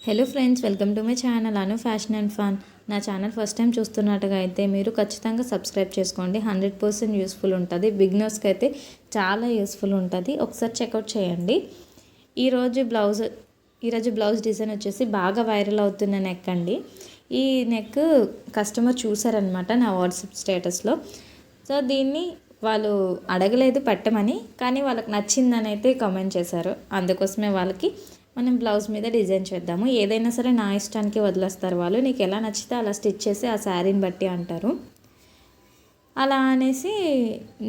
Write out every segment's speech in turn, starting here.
Hello friends, welcome to my channel Anu fashion and fun. నా channel first time చూస్తున్నట్టుగా అయితే మీరు ఖచ్చితంగా సబ్స్క్రైబ్ చేసుకోండి. 100% యూస్ఫుల్ ఉంటుంది. బిగినర్స్కి అయితే చాలా యూస్ఫుల్ ఉంటుంది. ఒకసారి చెక్అవుట్ చేయండి. ఈరోజు బ్లౌజ్ డిజైన్ వచ్చేసి బాగా వైరల్ అవుతున్న నెక్ అండి. ఈ నెక్ కస్టమర్ చూసారనమాట నా వాట్సాప్ స్టేటస్లో. సో దీన్ని వాళ్ళు అడగలేదు పెట్టమని, కానీ వాళ్ళకి నచ్చిందని అయితే కామెంట్ చేశారు. అందుకోసమే వాళ్ళకి మనం బ్లౌజ్ మీద డిజైన్ చేద్దాము. ఏదైనా సరే నా ఇష్టానికి వదిలేస్తారు వాళ్ళు. నీకు ఎలా నచ్చితే అలా స్టిచ్ చేసి ఆ శారీని బట్టి అంటారు. అలా అనేసి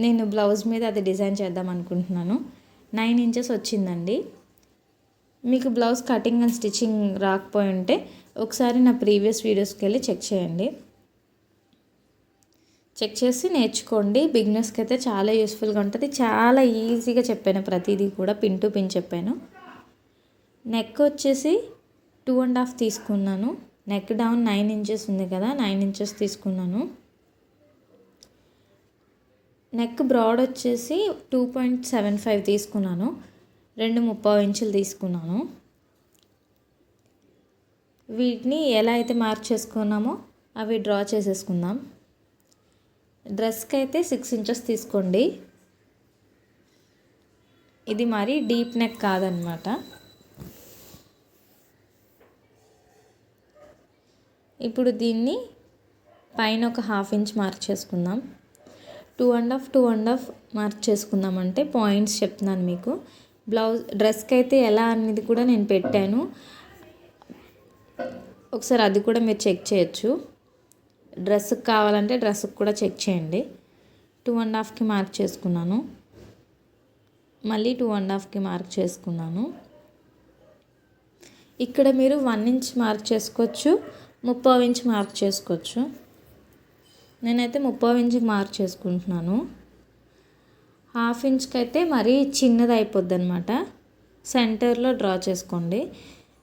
నేను బ్లౌజ్ మీద అది డిజైన్ చేద్దాం అనుకుంటున్నాను. 9 ఇంచెస్ వచ్చిందండి. మీకు బ్లౌజ్ కటింగ్ అండ్ స్టిచ్చింగ్ రాకపోయి ఉంటే ఒకసారి నా ప్రీవియస్ వీడియోస్కి వెళ్ళి చెక్ చేయండి. చెక్ చేసి నేర్చుకోండి. బిగినర్స్కి అయితే చాలా యూస్ఫుల్గా ఉంటుంది. చాలా ఈజీగా చెప్పాను, ప్రతిదీ కూడా పిన్ టు పిన్ చెప్పాను. నెక్ వచ్చేసి 2.5 తీసుకున్నాను. నెక్ డౌన్ 9 ఇంచెస్ ఉంది కదా, 9 ఇంచెస్ తీసుకున్నాను. నెక్ బ్రాడ్ వచ్చేసి 2.75 తీసుకున్నాను. 2.30 ఇంచులు తీసుకున్నాను. వీటిని ఎలా అయితే మార్క్ చేసుకున్నామో అవి డ్రా చేసేసుకుందాం. డ్రెస్కి అయితే 6 ఇంచెస్ తీసుకోండి. ఇది మరి డీప్ నెక్ కాదనమాట. ఇప్పుడు దీన్ని పైన ఒక 1/2 ఇంచ్ మార్క్ చేసుకుందాం. 2.5 మార్క్ చేసుకుందామంటే పాయింట్స్ చెప్తున్నాను మీకు. డ్రెస్కి అయితే ఎలా అనేది కూడా నేను పెట్టాను, ఒకసారి అది కూడా మీరు చెక్ చేయొచ్చు. డ్రెస్కి కావాలంటే డ్రెస్కి కూడా చెక్ చేయండి. 2.5కి మార్క్ చేసుకున్నాను. మళ్ళీ 2.5కి మార్క్ చేసుకున్నాను. ఇక్కడ మీరు 1 ఇంచ్ మార్క్ చేసుకోవచ్చు, 30 ఇంచ్ మార్క్ చేసుకోవచ్చు. నేనైతే 30 ఇంచుకి మార్క్ చేసుకుంటున్నాను. 1/2 ఇంచ్కి అయితే మరీ చిన్నది అయిపోద్ది అనమాట. సెంటర్లో డ్రా చేసుకోండి.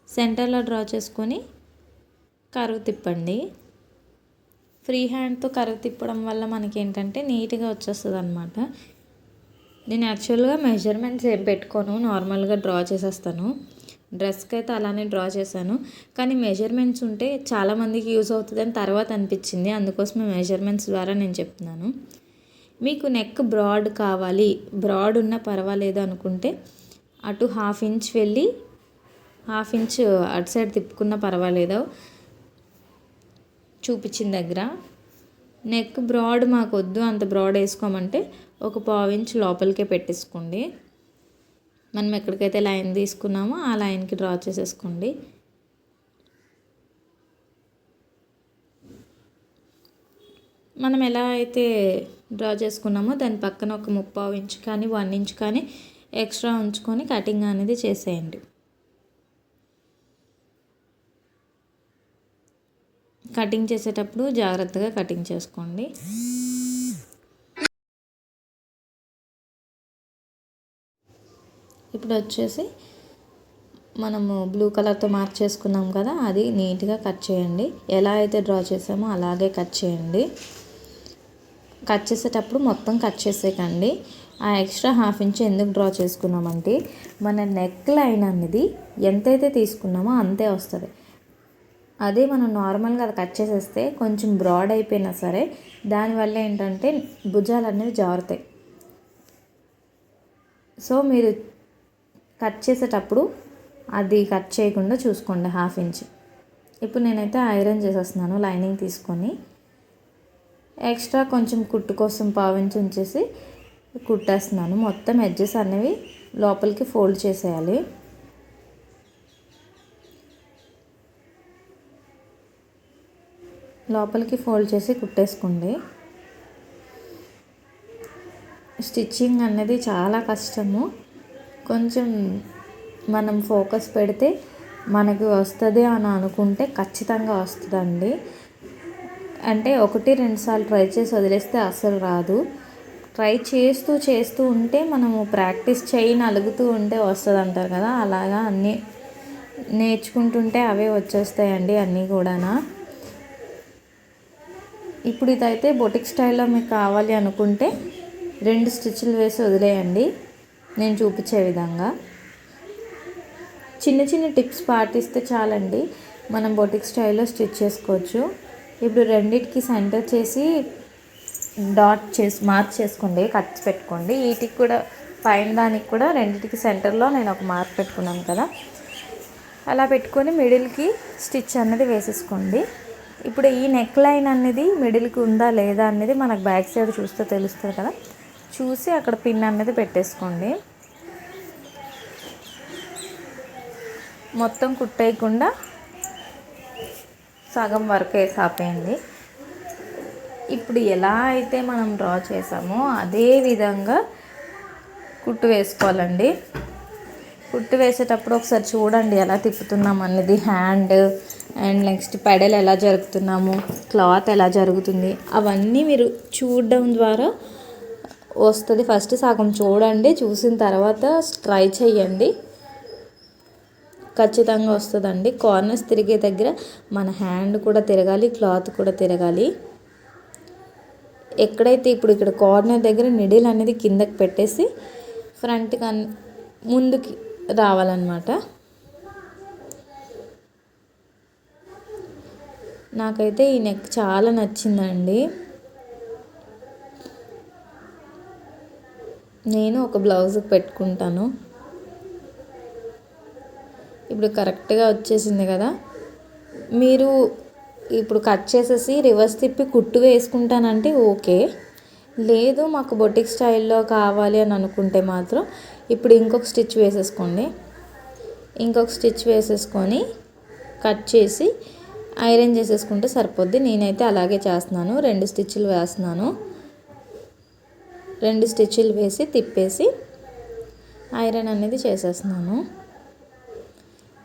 సెంటర్లో డ్రా చేసుకొని కరువు తిప్పండి. ఫ్రీ హ్యాండ్తో కరువు తిప్పడం వల్ల మనకి ఏంటంటే నీట్గా వచ్చేస్తుంది అనమాట. నేను యాక్చువల్గా మెజర్మెంట్స్ ఏం పెట్టుకోను, నార్మల్గా డ్రా చేసేస్తాను. డ్రెస్కి అయితే అలానే డ్రా చేశాను, కానీ మెజర్మెంట్స్ ఉంటే చాలామందికి యూజ్ అవుతుందని తర్వాత అనిపించింది. అందుకోసమే మెజర్మెంట్స్ ద్వారా నేను చెప్తున్నాను. మీకు నెక్ బ్రాడ్ కావాలి, బ్రాడ్ ఉన్నా పర్వాలేదు అనుకుంటే అటు 1/2 ఇంచ్ వెళ్ళి 1/2 ఇంచ్ అటు సైడ్ తిప్పుకున్నా పర్వాలేదు. చూపించిన దగ్గర నెక్ బ్రాడ్ మాకు వద్దు, అంత బ్రాడ్ వేసుకోమంటే ఒక 1/4 ఇంచ్ లోపలికే పెట్టేసుకోండి. మనం ఎక్కడికైతే లైన్ తీసుకున్నామో ఆ లైన్కి డ్రా చేసేసుకోండి. మనం ఎలా అయితే డ్రా చేసుకున్నామో దాని పక్కన ఒక 1/4 ఇంచ్ కానీ 1 ఇంచ్ కానీ ఎక్స్ట్రా ఉంచుకొని కటింగ్ అనేది చేసేయండి. కటింగ్ చేసేటప్పుడు జాగ్రత్తగా కటింగ్ చేసుకోండి. ఇప్పుడు వచ్చేసి మనము బ్లూ కలర్తో మార్క్ చేసుకున్నాం కదా, అది నీట్గా కట్ చేయండి. ఎలా అయితే డ్రా చేసామో అలాగే కట్ చేయండి. కట్ చేసేటప్పుడు మొత్తం కట్ చేసేయకండి. ఆ ఎక్స్ట్రా 1/2 ఇంచ్ ఎందుకు డ్రా చేసుకున్నామంటే మన నెక్ లైన్ అనేది ఎంతైతే తీసుకున్నామో అంతే వస్తుంది. అదే మనం నార్మల్గా అది కట్ చేసేస్తే కొంచెం బ్రాడ్ అయిపోయినా సరే దానివల్ల ఏంటంటే భుజాలు అనేవి జారుతాయి. సో మీరు కట్ చేసేటప్పుడు అది కట్ చేయకుండా చూసుకోండి 1/2 ఇంచ్. ఇప్పుడు నేనైతే ఐరన్ చేసేస్తున్నాను లైనింగ్ తీసుకొని. ఎక్స్ట్రా కొంచెం కుట్టు కోసం 1/4 ఇంచ్ ఉంచేసి కుట్టేస్తున్నాను. మొత్తం ఎడ్జెస్ అనేవి లోపలికి ఫోల్డ్ చేసేయాలి. లోపలికి ఫోల్డ్ చేసి కుట్టేసుకోండి. స్టిచ్చింగ్ అనేది చాలా కష్టము. కొంచెం మనం ఫోకస్ పెడితే మనకి వస్తుంది అని అనుకుంటే ఖచ్చితంగా వస్తుందండి. అంటే 1-2 సార్లు ట్రై చేసి వదిలేస్తే అస్సలు రాదు. ట్రై చేస్తూ ఉంటే మనము ప్రాక్టీస్ చేయి నలుగుతూ ఉంటే వస్తుంది అంటారు కదా, అలాగా అన్నీ నేర్చుకుంటుంటే అవే వచ్చేస్తాయండి అన్నీ కూడా. ఇప్పుడు ఇదైతే బొటిక్ స్టైల్లో మీకు కావాలి అనుకుంటే 2 స్టిచ్లు వేసి వదిలేయండి నేను చూపించే విధంగా. చిన్న చిన్న టిప్స్ పాటిస్తే చాలండి, మనం బొటిక్ స్టైల్లో స్టిచ్ చేసుకోవచ్చు. ఇప్పుడు రెండిటికి సెంటర్ చేసి మార్క్ చేసుకోండి, కట్స్ పెట్టుకోండి. వీటికి కూడా పైన దానికి కూడా రెండిటికి సెంటర్లో నేను ఒక మార్క్ పెట్టుకున్నాను కదా, అలా పెట్టుకొని మిడిల్కి స్టిచ్ అనేది వేసేసుకోండి. ఇప్పుడు ఈ నెక్ లైన్ అనేది మిడిల్కి ఉందా లేదా అనేది మనకు బ్యాక్ సైడ్ చూస్తే తెలుస్తుంది కదా, చూసి అక్కడ పిన్ అనేది పెట్టేసుకోండి. మొత్తం కుట్టేయకుండా సగం వరకు వేసి ఆపేయండి. ఇప్పుడు ఎలా అయితే మనం డ్రా చేసామో అదే విధంగా కుట్టు వేసుకోవాలండి. కుట్టు వేసేటప్పుడు ఒకసారి చూడండి ఎలా తిప్పుతున్నాం అనేది, హ్యాండ్ అండ్ నెక్స్ట్ పెడల్ ఎలా జరుగుతున్నాము, క్లాత్ ఎలా జరుగుతుంది, అవన్నీ మీరు చూడడం ద్వారా వస్తుంది. ఫస్ట్ సగం చూడండి, చూసిన తర్వాత ట్రై చేయండి, ఖచ్చితంగా వస్తుందండి. కార్నర్స్ తిరిగే దగ్గర మన హ్యాండ్ కూడా తిరగాలి, క్లాత్ కూడా తిరగాలి. ఎక్కడైతే ఇప్పుడు ఇక్కడ కార్నర్ దగ్గర నిడిల్ అనేది కిందకి పెట్టేసి ఫ్రంట్కి ముందుకి రావాలన్నమాట. నాకైతే ఈ నెక్ చాలా నచ్చిందండి. నేను ఒక బ్లౌజ్కి పెట్టుకుంటాను. ఇప్పుడు కరెక్ట్గా వచ్చేసింది కదా. మీరు ఇప్పుడు కట్ చేసేసి రివర్స్ తిప్పి కుట్టు వేసుకుంటానంటే ఓకే, లేదు మాకు బొటిక్ స్టైల్లో కావాలి అని అనుకుంటే మాత్రం ఇప్పుడు ఇంకొక స్టిచ్ వేసేసుకోండి. ఇంకొక స్టిచ్ వేసేసుకొని కట్ చేసి ఐరన్ చేసేసుకుంటే సరిపోద్ది. నేనైతే అలాగే చేస్తున్నాను, 2 స్టిచ్లు వేస్తున్నాను. 2 స్టిచ్లు వేసి తిప్పేసి ఐరన్ అనేది చేసేస్తున్నాను.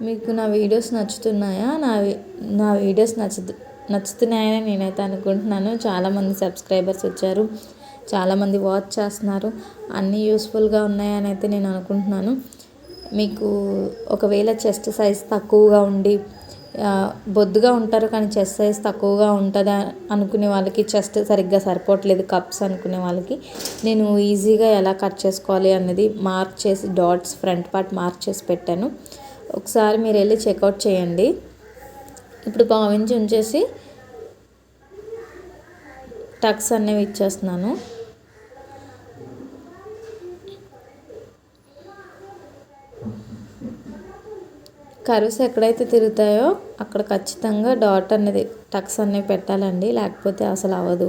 మీకు నా వీడియోస్ నచ్చుతున్నాయా? నా వీడియోస్ నచ్చుతున్నాయని నేనైతే అనుకుంటున్నాను. చాలామంది సబ్స్క్రైబర్స్ వచ్చారు, చాలామంది వాచ్ చేస్తున్నారు, అన్నీ యూస్ఫుల్గా ఉన్నాయని అయితే నేను అనుకుంటున్నాను. మీకు ఒకవేళ చెస్ట్ సైజ్ తక్కువగా ఉండి బొద్దుగా ఉంటారు కానీ చెస్ట్ సైజ్ తక్కువగా ఉంటుందా అనుకునే వాళ్ళకి, చెస్ట్ సరిగ్గా సరిపోవట్లేదు కప్స్ అనుకునే వాళ్ళకి నేను ఈజీగా ఎలా కట్ చేసుకోవాలి అన్నది మార్క్ చేసి డాట్స్ ఫ్రంట్ పార్ట్ మార్క్ చేసి పెట్టాను. ఒకసారి మీరు వెళ్ళి చెక్అవుట్ చేయండి. ఇప్పుడు పావించి ఉంచేసి టక్స్ అనేవి ఇచ్చేస్తున్నాను. కర్వ్స్ ఎక్కడైతే తిరుగుతాయో అక్కడ ఖచ్చితంగా డాట్ అనేది టక్స్ అనేవి పెట్టాలండి, లేకపోతే అసలు అవ్వదు.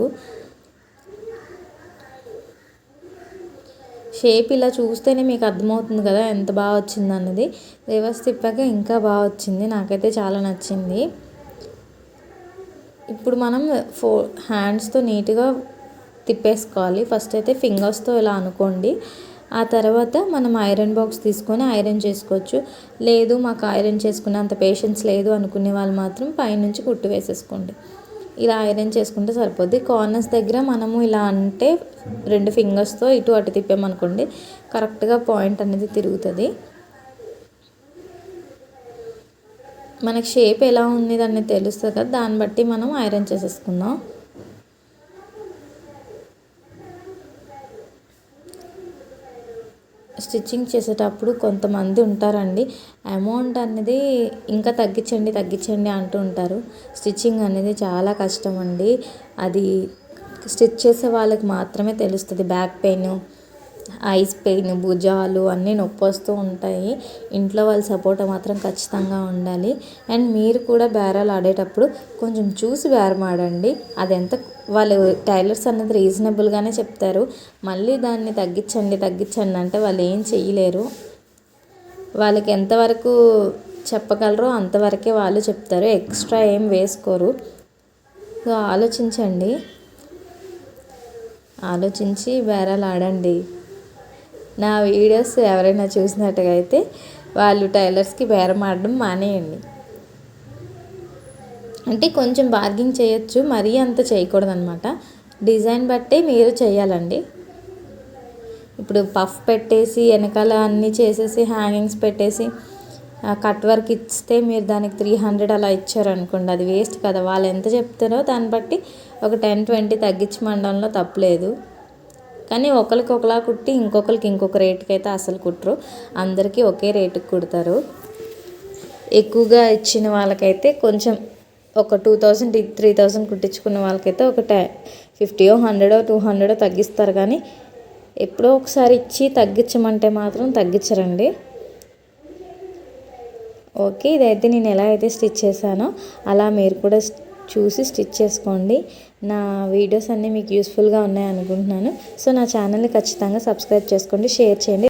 షేప్ ఇలా చూస్తేనే మీకు అర్థమవుతుంది కదా ఎంత బాగా వచ్చింది అన్నది. రివర్స్ తిప్పాక ఇంకా బాగా వచ్చింది, నాకైతే చాలా నచ్చింది. ఇప్పుడు మనం హ్యాండ్స్తో నీట్గా తిప్పేసుకోవాలి. ఫస్ట్ అయితే ఫింగర్స్తో ఇలా అనుకోండి, ఆ తర్వాత మనం ఐరన్ బాక్స్ తీసుకొని ఐరన్ చేసుకోవచ్చు. లేదు మాకు ఐరన్ చేసుకునే అంత పేషెన్స్ లేదు అనుకునే వాళ్ళు మాత్రం పైనుంచి కుట్టు వేసేసుకోండి. ఇలా ఐరన్ చేసుకుంటే సరిపోద్ది. కార్నర్స్ దగ్గర మనము ఇలా అంటే 2 ఫింగర్స్తో ఇటు అటు తిప్పామనుకోండి కరెక్ట్గా పాయింట్ అనేది తిరుగుతుంది. మనకి షేప్ ఎలా ఉంది అనేది తెలుస్తుంది కదా, దాన్ని బట్టి మనం ఐరన్ చేసేసుకుందాం. స్టిచ్చింగ్ చేసేటప్పుడు కొంతమంది ఉంటారండి, అమౌంట్ అనేది ఇంకా తగ్గించండి అంటూ ఉంటారు. స్టిచ్చింగ్ అనేది చాలా కష్టం అండి, అది స్టిచ్ చేసే వాళ్ళకి మాత్రమే తెలుస్తుంది. బ్యాక్ పెయిన్, ఐస్ పెయిన్, భుజాలు అన్నీ నొప్పి వస్తూ ఉంటాయి. ఇంట్లో వాళ్ళ సపోర్ట్ మాత్రం ఖచ్చితంగా ఉండాలి. అండ్ మీరు కూడా బేరాలు ఆడేటప్పుడు కొంచెం చూసి బేరం ఆడండి. అదెంత వాళ్ళు టైలర్స్ అన్నది రీజనబుల్గానే చెప్తారు, మళ్ళీ దాన్ని తగ్గించండి అంటే వాళ్ళు ఏం చేయలేరు. వాళ్ళకి ఎంతవరకు చెప్పగలరో అంతవరకే వాళ్ళు చెప్తారు, ఎక్స్ట్రా ఏం వేసుకోరు. సో ఆలోచించి బేరాలు ఆడండి. నా వీడియోస్ ఎవరైనా చూసినట్టుగా అయితే వాళ్ళు టైలర్స్కి బేరం ఆడడం మానేయండి. అంటే కొంచెం బార్గింగ్ చేయొచ్చు, మరీ అంత చేయకూడదు అనమాట. డిజైన్ బట్టే మీరు చేయాలండి. ఇప్పుడు పఫ్ పెట్టేసి వెనకాల అన్నీ చేసేసి హ్యాంగింగ్స్ పెట్టేసి కట్ వర్క్ ఇస్తే మీరు దానికి 300 అలా ఇచ్చారనుకోండి, అది వేస్ట్ కదా. వాళ్ళు ఎంత చెప్తారో దాన్ని బట్టి ఒక 10-20 తగ్గించి మండంలో తప్పలేదు. కానీ ఒకరికి ఒకలా కుట్టి ఇంకొకరికి ఇంకొక రేటుకి అయితే అసలు కుట్టరు, అందరికీ ఒకే రేటుకి కుడతారు. ఎక్కువగా ఇచ్చిన వాళ్ళకైతే కొంచెం ఒక 2000 3000 కుట్టించుకున్న వాళ్ళకైతే ఒక 50 100 200 తగ్గిస్తారు. కానీ ఎప్పుడో ఒకసారి ఇచ్చి తగ్గించమంటే మాత్రం తగ్గించరండి. ఓకే, ఇదైతే నేను ఎలా అయితే స్టిచ్ చేశానో అలా మీరు కూడా చూసి స్టిచ్ చేసుకోండి. నా వీడియోస్ అన్నీ మీకు యూస్ఫుల్గా ఉన్నాయి అనుకుంటున్నాను. సో నా ఛానల్ని ఖచ్చితంగా సబ్స్క్రైబ్ చేసుకోండి, షేర్ చేయండి.